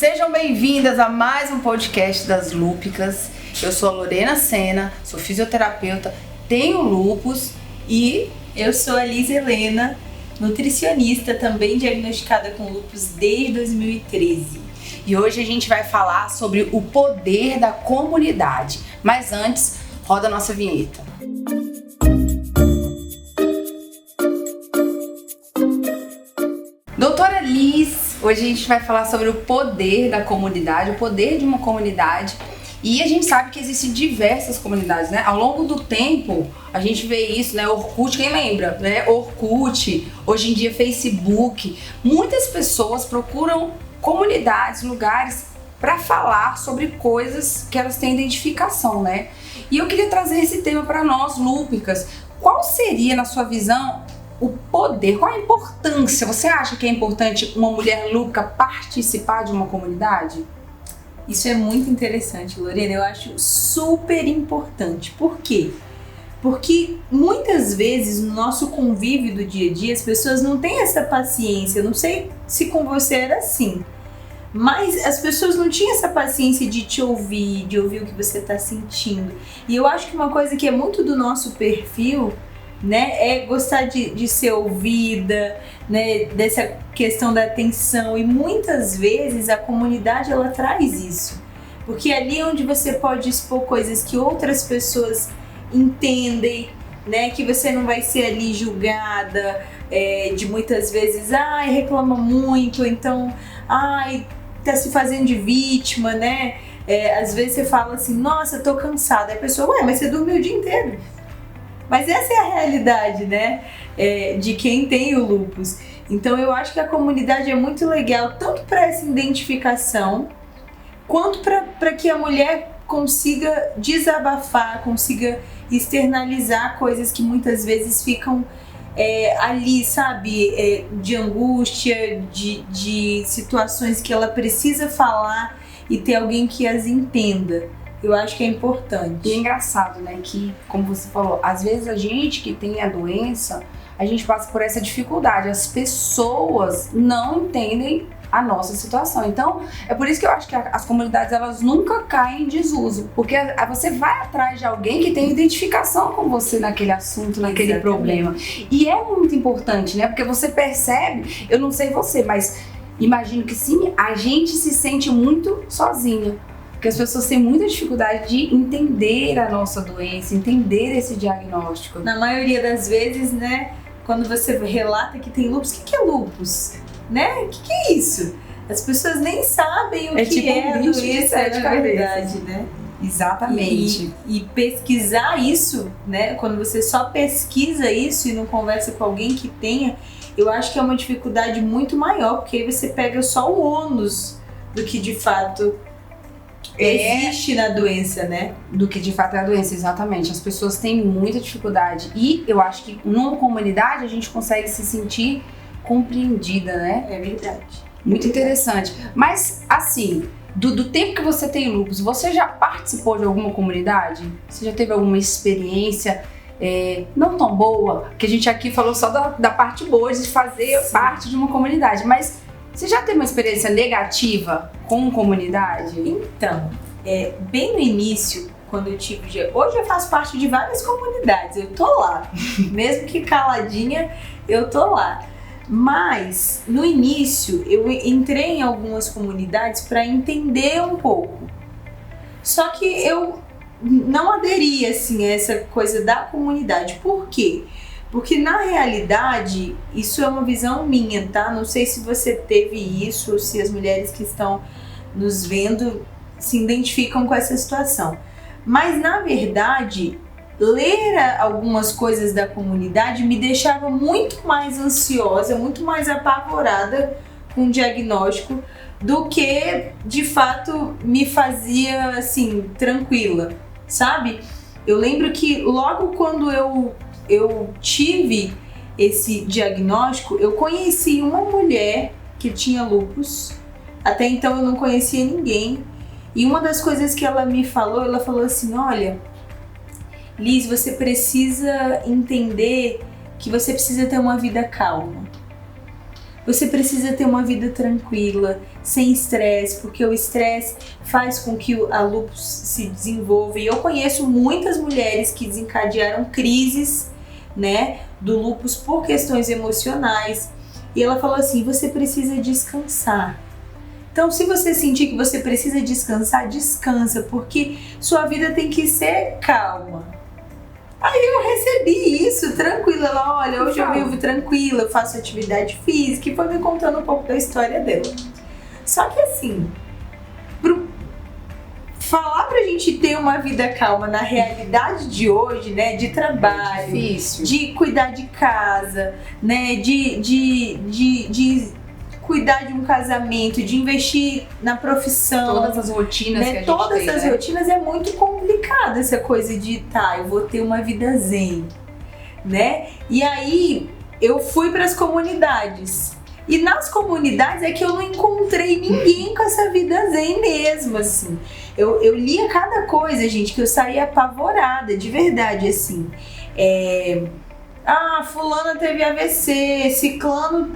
Sejam bem-vindas a mais um podcast das Lúpicas. Eu sou a Lorena Sena, sou fisioterapeuta, tenho lúpus e eu sou a Liz Helena, nutricionista, também diagnosticada com lúpus desde 2013. E hoje a gente vai falar sobre o poder da comunidade. Mas antes, roda a nossa vinheta. Doutora Liz, hoje a gente vai falar sobre o poder da comunidade, o poder de uma comunidade. E a gente sabe que existem diversas comunidades, né? Ao longo do tempo, a gente vê isso, né? Orkut, quem lembra, né? Orkut, hoje em dia Facebook. Muitas pessoas procuram comunidades, lugares para falar sobre coisas que elas têm identificação, né? E eu queria trazer esse tema para nós, lúpicas. Qual seria, na sua visão, o poder, qual a importância? Você acha que é importante uma mulher lúpica participar de uma comunidade? Isso é muito interessante, Lorena, eu acho super importante. Por quê? Porque muitas vezes no nosso convívio do dia a dia as pessoas não têm essa paciência. Eu não sei se com você era assim, mas as pessoas não tinham essa paciência de te ouvir, de ouvir o que você está sentindo. E eu acho que uma coisa que é muito do nosso perfil, né, é gostar de ser ouvida, né, dessa questão da atenção, e muitas vezes a comunidade ela traz isso, porque ali é onde você pode expor coisas que outras pessoas entendem, né, que você não vai ser ali julgada, de muitas vezes, reclama muito, então, tá se fazendo de vítima, né, às vezes você fala assim, nossa, tô cansada, aí a pessoa, mas você dormiu o dia inteiro. Mas essa é a realidade, né, de quem tem o lúpus. Então eu acho que a comunidade é muito legal, tanto para essa identificação, quanto para que a mulher consiga desabafar, consiga externalizar coisas que muitas vezes ficam ali, sabe, de angústia, de situações que ela precisa falar e ter alguém que as entenda. Eu acho que é importante. E é engraçado, né, que, como você falou, às vezes a gente que tem a doença, a gente passa por essa dificuldade. As pessoas não entendem a nossa situação. Então, é por isso que eu acho que as comunidades, elas nunca caem em desuso. Porque você vai atrás de alguém que tem identificação com você naquele assunto, naquele Exatamente. Problema. E é muito importante, né, porque você percebe, eu não sei você, mas imagino que sim, a gente se sente muito sozinha. Porque as pessoas têm muita dificuldade de entender a nossa doença, entender esse diagnóstico. Na maioria das vezes, né, quando você relata que tem lúpus, o que é lúpus? Né? O que é isso? As pessoas nem sabem o que tipo é a doença, de na verdade, né? Exatamente. E pesquisar isso, né, quando você só pesquisa isso e não conversa com alguém que tenha, eu acho que é uma dificuldade muito maior, porque aí você pega só o ônus do que de fato existe na doença, né? Do que de fato é a doença, exatamente. As pessoas têm muita dificuldade e eu acho que numa comunidade a gente consegue se sentir compreendida, né? É verdade. Muito interessante. Mas, assim, do tempo que você tem lúpus, você já participou de alguma comunidade? Você já teve alguma experiência não tão boa? Que a gente aqui falou só da parte boa de fazer parte de uma comunidade, mas você já teve uma experiência negativa com comunidade? Então, bem no início, quando eu tive... Hoje eu faço parte de várias comunidades, eu tô lá. Mesmo que caladinha, eu tô lá. Mas, no início, eu entrei em algumas comunidades para entender um pouco. Só que eu não aderi, assim, a essa coisa da comunidade. Por quê? Porque na realidade, isso é uma visão minha, tá? Não sei se você teve isso, ou se as mulheres que estão nos vendo se identificam com essa situação. Mas na verdade, ler algumas coisas da comunidade me deixava muito mais ansiosa, muito mais apavorada com o diagnóstico do que de fato me fazia assim, tranquila, sabe? Eu lembro que logo quando eu tive esse diagnóstico, eu conheci uma mulher que tinha lúpus. Até então eu não conhecia ninguém. E uma das coisas que ela me falou, ela falou assim, olha, Liz, você precisa entender que você precisa ter uma vida calma. Você precisa ter uma vida tranquila, sem estresse, porque o estresse faz com que a lúpus se desenvolva. E eu conheço muitas mulheres que desencadearam crises, né, do lúpus por questões emocionais. E ela falou assim, você precisa descansar. Então, se você sentir que você precisa descansar, descansa, porque sua vida tem que ser calma. Aí eu recebi isso, tranquila. Ela, olha, hoje eu vivo tranquila, eu faço atividade física, e foi me contando um pouco da história dela. Só que assim, falar pra gente ter uma vida calma na realidade de hoje, né, de trabalho, de cuidar de casa, né, de cuidar de um casamento, de investir na profissão. Todas as rotinas, né, que a gente todas tem, as né? rotinas, é muito complicado essa coisa de, eu vou ter uma vida zen, né? E aí, eu fui para as comunidades. E nas comunidades é que eu não encontrei ninguém com essa vida zen mesmo, assim. Eu lia cada coisa, gente, que eu saía apavorada, de verdade, assim. Fulana teve AVC, ciclano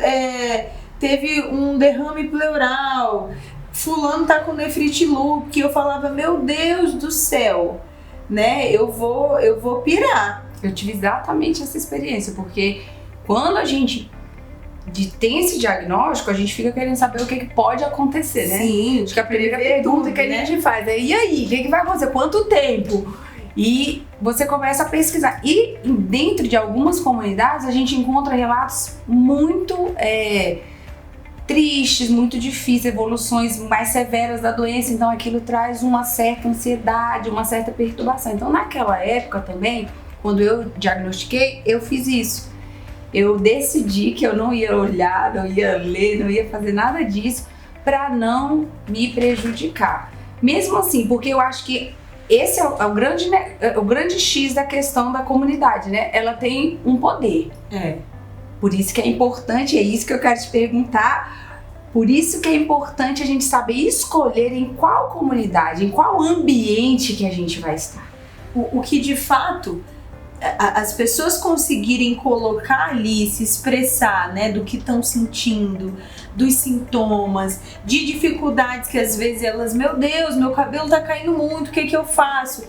teve um derrame pleural, fulano tá com nefrite lúpica, que eu falava, meu Deus do céu, né, eu vou pirar. Eu tive exatamente essa experiência, porque quando a gente tem esse diagnóstico, a gente fica querendo saber o que pode acontecer, né? Sim, acho que a primeira pergunta que a gente faz é, e aí, o que vai acontecer? Quanto tempo? E você começa a pesquisar. E dentro de algumas comunidades, a gente encontra relatos muito tristes, muito difíceis, evoluções mais severas da doença, então aquilo traz uma certa ansiedade, uma certa perturbação. Então naquela época também, quando eu diagnostiquei, eu fiz isso. Eu decidi que eu não ia olhar, não ia ler, não ia fazer nada disso para não me prejudicar. Mesmo assim, porque eu acho que esse é o grande X da questão da comunidade, né? Ela tem um poder. Por isso que é importante, é isso que eu quero te perguntar, por isso que é importante a gente saber escolher em qual comunidade, em qual ambiente que a gente vai estar. O que de fato as pessoas conseguirem colocar ali, se expressar, né, do que estão sentindo, dos sintomas, de dificuldades que às vezes elas, meu Deus, meu cabelo tá caindo muito, o que eu faço?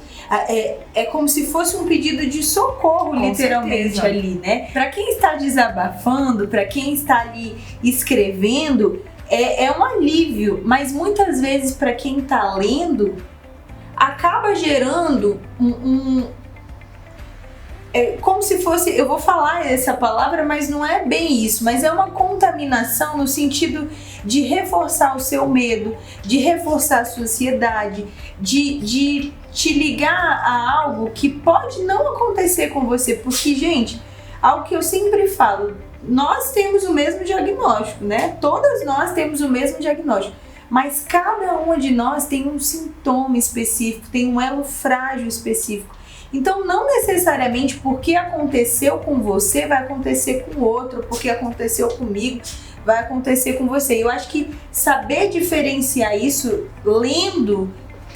É como se fosse um pedido de socorro, com literalmente, certeza. Ali, né? Para quem está desabafando, para quem está ali escrevendo, é um alívio, mas muitas vezes para quem está lendo, acaba gerando como se fosse, eu vou falar essa palavra, mas não é bem isso, mas é uma contaminação no sentido de reforçar o seu medo, de reforçar a sua ansiedade, de te ligar a algo que pode não acontecer com você, porque, gente, algo que eu sempre falo, nós temos o mesmo diagnóstico, né? Todas nós temos o mesmo diagnóstico, mas cada uma de nós tem um sintoma específico, tem um elo frágil específico. Então, não necessariamente porque aconteceu com você, vai acontecer com o outro, porque aconteceu comigo, vai acontecer com você. Eu acho que saber diferenciar isso, lendo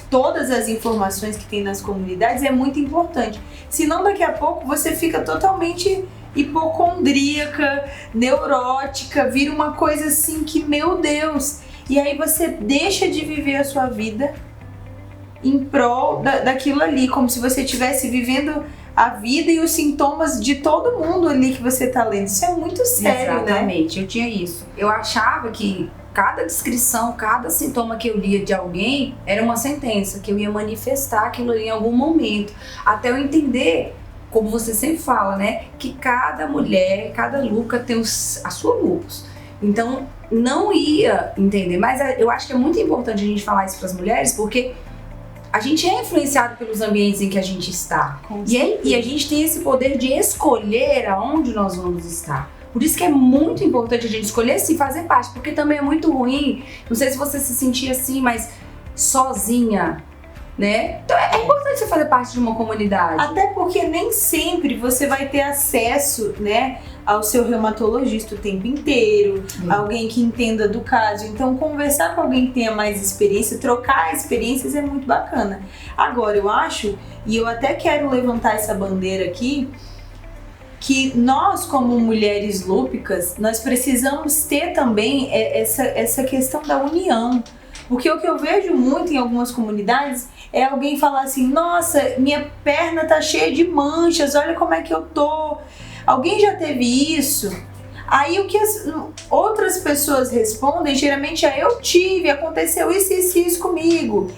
todas as informações que tem nas comunidades, é muito importante. Senão, daqui a pouco, você fica totalmente hipocondríaca, neurótica, vira uma coisa assim que, meu Deus, e aí você deixa de viver a sua vida em prol daquilo ali, como se você estivesse vivendo a vida e os sintomas de todo mundo ali que você tá lendo. Isso é muito sério, exatamente, né? Eu tinha isso. Eu achava que cada descrição, cada sintoma que eu lia de alguém era uma sentença, que eu ia manifestar aquilo ali em algum momento, até eu entender, como você sempre fala, né, que cada mulher, cada Luca tem a sua lupus. Então, não ia entender, mas eu acho que é muito importante a gente falar isso para as mulheres, porque a gente é influenciado pelos ambientes em que a gente está. E a gente tem esse poder de escolher aonde nós vamos estar. Por isso que é muito importante a gente escolher sim fazer parte, porque também é muito ruim, não sei se você se sentia assim, mas sozinha, né? Então é importante você fazer parte de uma comunidade. Até porque nem sempre você vai ter acesso, né, ao seu reumatologista o tempo inteiro, alguém que entenda do caso. Então conversar com alguém que tenha mais experiência, trocar experiências é muito bacana. Agora eu acho, e eu até quero levantar essa bandeira aqui, que nós, como mulheres lúpicas, nós precisamos ter também essa questão da união. Porque o que eu vejo muito em algumas comunidades é alguém falar assim, nossa, minha perna tá cheia de manchas, olha como é que eu tô. Alguém já teve isso? Aí o que as outras pessoas respondem, geralmente é eu tive, aconteceu isso comigo.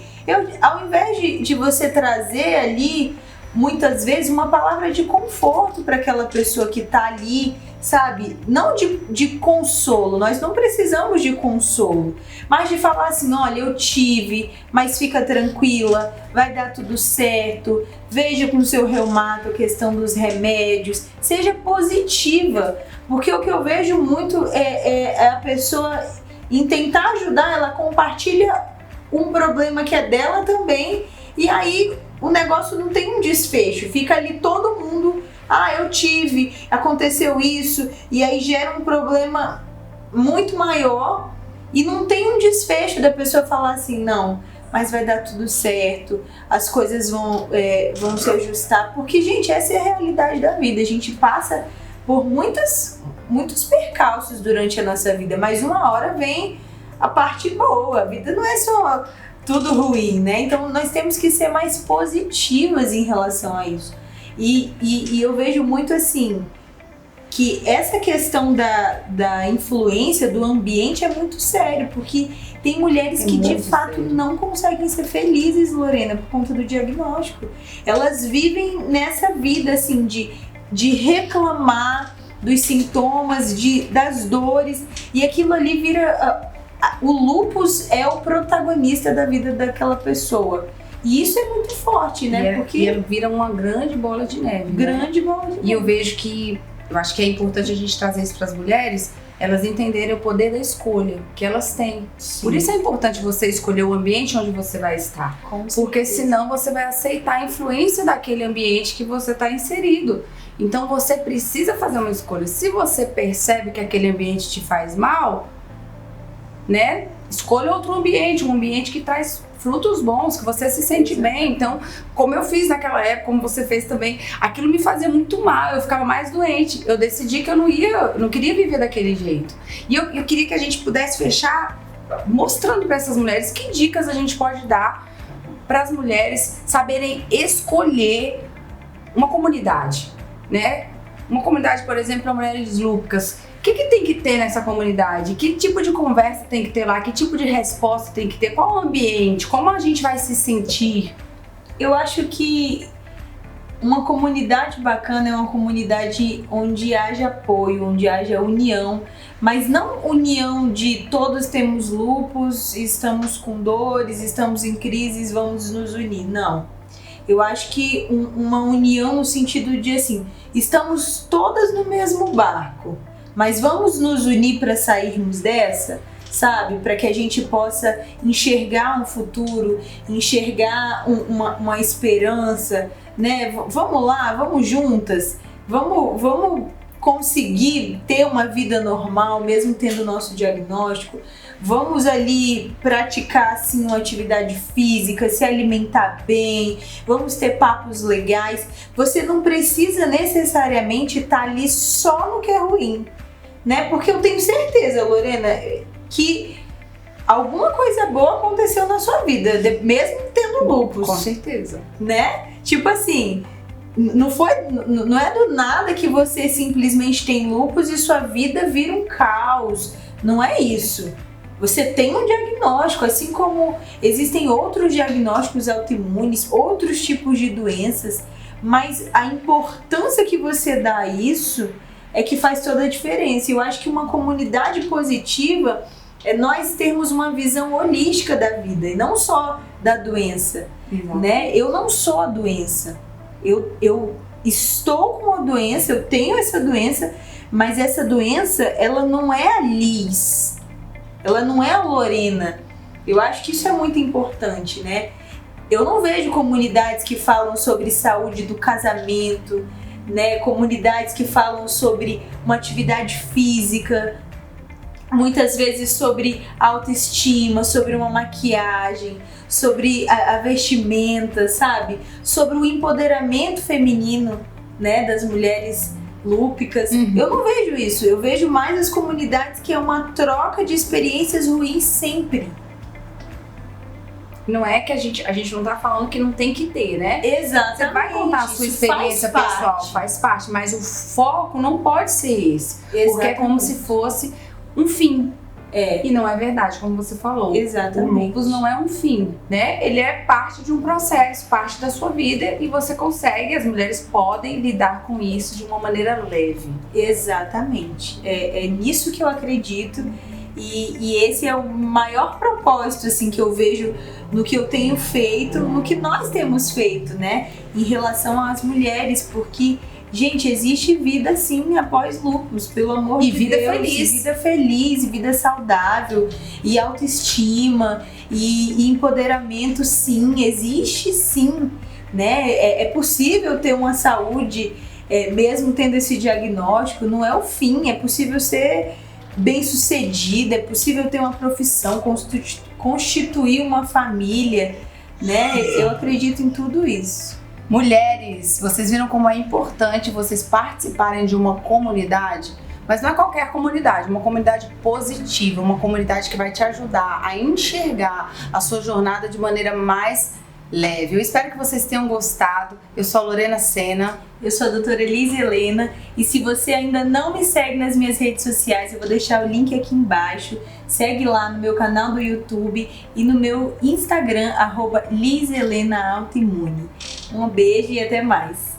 Ao invés de você trazer ali, muitas vezes, uma palavra de conforto para aquela pessoa que está ali, sabe? Não de consolo, nós não precisamos de consolo, mas de falar assim, olha, eu tive, mas fica tranquila, vai dar tudo certo, veja com o seu reumato a questão dos remédios, seja positiva, porque o que eu vejo muito é a pessoa, em tentar ajudar, ela compartilha um problema que é dela também, e aí o negócio não tem um desfecho, fica ali todo mundo, eu tive, aconteceu isso, e aí gera um problema muito maior e não tem um desfecho da pessoa falar assim, não, mas vai dar tudo certo, as coisas vão se ajustar, porque, gente, essa é a realidade da vida, a gente passa por muitos percalços durante a nossa vida, mas uma hora vem a parte boa, a vida não é só tudo ruim, né? Então nós temos que ser mais positivas em relação a isso. E eu vejo muito assim, que essa questão da influência do ambiente é muito sério, porque tem mulheres que de fato não conseguem ser felizes, Lorena, por conta do diagnóstico. Elas vivem nessa vida assim de reclamar dos sintomas, das dores, e aquilo ali vira... O lúpus é o protagonista da vida daquela pessoa. E isso é muito forte, né? Porque ele vira uma grande bola de neve. Grande bola de neve. E eu vejo que, eu acho que é importante a gente trazer isso para as mulheres, elas entenderem o poder da escolha que elas têm. Sim. Por isso é importante você escolher o ambiente onde você vai estar. Porque senão você vai aceitar a influência daquele ambiente que você está inserido. Então você precisa fazer uma escolha. Se você percebe que aquele ambiente te faz mal, né? Escolha outro ambiente, um ambiente que traz frutos bons, que você se sente bem. Então, como eu fiz naquela época, como você fez também, aquilo me fazia muito mal, eu ficava mais doente. Eu decidi que eu não queria viver daquele jeito. E eu queria que a gente pudesse fechar mostrando para essas mulheres que dicas a gente pode dar para as mulheres saberem escolher uma comunidade, né? Uma comunidade, por exemplo, para mulheres lúpicas. O que tem que ter nessa comunidade? Que tipo de conversa tem que ter lá? Que tipo de resposta tem que ter? Qual o ambiente? Como a gente vai se sentir? Eu acho que uma comunidade bacana é uma comunidade onde haja apoio, onde haja união, mas não união de todos temos lúpus, estamos com dores, estamos em crises, vamos nos unir. Não. Eu acho que uma união no sentido de assim, estamos todas no mesmo barco, mas vamos nos unir para sairmos dessa, sabe? Para que a gente possa enxergar um futuro, enxergar uma esperança, né? Vamos lá, vamos juntas, vamos conseguir ter uma vida normal, mesmo tendo o nosso diagnóstico. Vamos ali praticar assim uma atividade física, se alimentar bem, vamos ter papos legais. Você não precisa necessariamente estar ali só no que é ruim, né? Porque eu tenho certeza, Lorena, que alguma coisa boa aconteceu na sua vida, mesmo tendo lúpus. Com certeza. Né? Tipo assim, não é do nada que você simplesmente tem lúpus e sua vida vira um caos. Não é isso. Você tem um diagnóstico, assim como existem outros diagnósticos autoimunes, outros tipos de doenças, mas a importância que você dá a isso é que faz toda a diferença. Eu acho que uma comunidade positiva é nós termos uma visão holística da vida e não só da doença, né? Eu não sou a doença, eu estou com a doença, eu tenho essa doença, mas essa doença, ela não é a Liz, ela não é a Lorena. Eu acho que isso é muito importante, né? Eu não vejo comunidades que falam sobre saúde do casamento, né? Comunidades que falam sobre uma atividade física, muitas vezes sobre autoestima, sobre uma maquiagem, sobre a vestimenta, sabe? Sobre o empoderamento feminino, né? Das mulheres lúpicas. Eu não vejo isso. Eu vejo mais as comunidades que é uma troca de experiências ruins sempre. Não é que a gente não tá falando que não tem que ter, né? Exatamente. Você vai contar a sua experiência pessoal, faz parte, mas o foco não pode ser esse. Exatamente. Porque é como se fosse um fim. E não é verdade, como você falou. Exatamente. O lúpus não é um fim, né? Ele é parte de um processo, parte da sua vida e você consegue, as mulheres podem lidar com isso de uma maneira leve. Exatamente. É nisso que eu acredito e esse é o maior propósito assim, que eu vejo no que eu tenho feito, no que nós temos feito, né? Em relação às mulheres, porque... Gente, existe vida sim após lúpus, pelo amor de Deus. Vida feliz. Vida feliz, vida saudável, e autoestima, e empoderamento sim, existe sim, né? É possível ter uma saúde, mesmo tendo esse diagnóstico, não é o fim, é possível ser bem-sucedida, é possível ter uma profissão, constituir uma família, né? Eu acredito em tudo isso. Mulheres, vocês viram como é importante vocês participarem de uma comunidade? Mas não é qualquer comunidade, uma comunidade positiva, uma comunidade que vai te ajudar a enxergar a sua jornada de maneira mais leve. Eu espero que vocês tenham gostado. Eu sou a Lorena Sena. Eu sou a doutora Elisa Helena e se você ainda não me segue nas minhas redes sociais, eu vou deixar o link aqui embaixo. Segue lá no meu canal do YouTube e no meu Instagram, @LisaHelenaAutoimune. Um beijo e até mais!